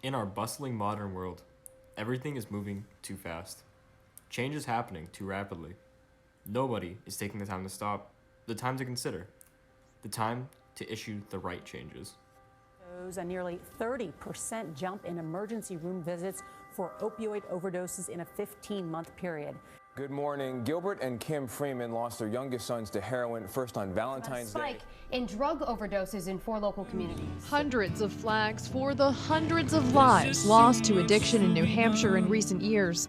In our bustling modern world, everything is moving too fast. Change is happening too rapidly. Nobody is taking the time to stop, the time to consider, the time to issue the right changes. Shows a nearly 30% jump in emergency room visits for opioid overdoses in a 15-month period. Good morning. Gilbert and Kim Freeman lost their youngest sons to heroin first on Valentine's Day. Spike in drug overdoses in 4 local communities. Hundreds of flags for the hundreds of lives lost to addiction in New Hampshire in recent years.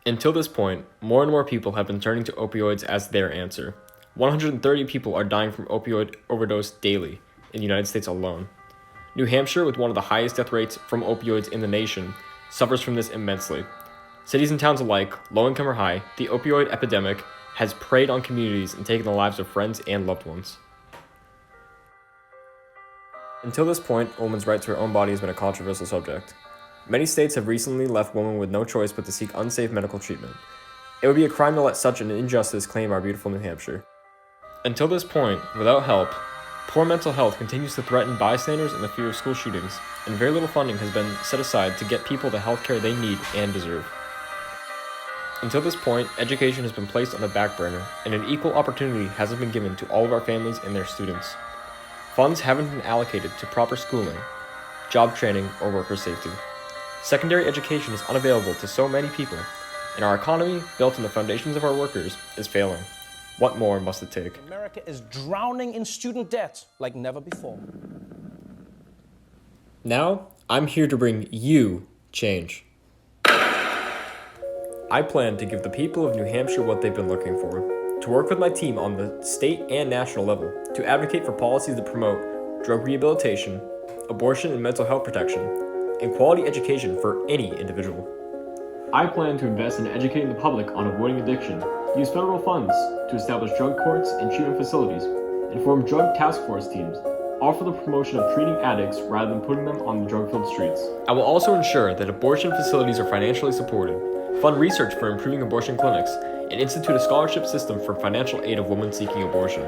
Until this point, more and more people have been turning to opioids as their answer. 130 people are dying from opioid overdose daily in the United States alone. New Hampshire, with one of the highest death rates from opioids in the nation, suffers from this immensely. Cities and towns alike, low income or high, the opioid epidemic has preyed on communities and taken the lives of friends and loved ones. Until this point, a woman's right to her own body has been a controversial subject. Many states have recently left women with no choice but to seek unsafe medical treatment. It would be a crime to let such an injustice claim our beautiful New Hampshire. Until this point, without help, poor mental health continues to threaten bystanders and the fear of school shootings, and very little funding has been set aside to get people the health care they need and deserve. Until this point, education has been placed on the back burner, and an equal opportunity hasn't been given to all of our families and their students. Funds haven't been allocated to proper schooling, job training, or worker safety. Secondary education is unavailable to so many people, and our economy, built on the foundations of our workers, is failing. What more must it take? America is drowning in student debt like never before. Now, I'm here to bring you change. I plan to give the people of New Hampshire what they've been looking for, to work with my team on the state and national level, to advocate for policies that promote drug rehabilitation, abortion and mental health protection, and quality education for any individual. I plan to invest in educating the public on avoiding addiction, use federal funds to establish drug courts and treatment facilities, and form drug task force teams, all for the promotion of treating addicts rather than putting them on the drug-filled streets. I will also ensure that abortion facilities are financially supported, fund research for improving abortion clinics, and institute a scholarship system for financial aid of women seeking abortion.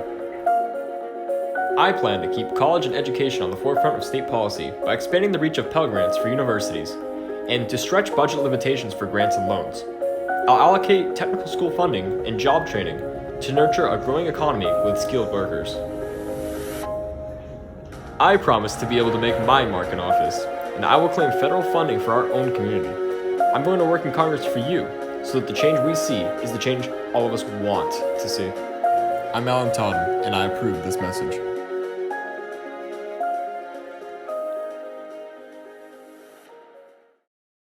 I plan to keep college and education on the forefront of state policy by expanding the reach of Pell Grants for universities, and to stretch budget limitations for grants and loans. I'll allocate technical school funding and job training to nurture a growing economy with skilled workers. I promise to be able to make my mark in office, and I will claim federal funding for our own community. I'm going to work in Congress for you, so that the change we see is the change all of us want to see. I'm Alan Todden, and I approve this message.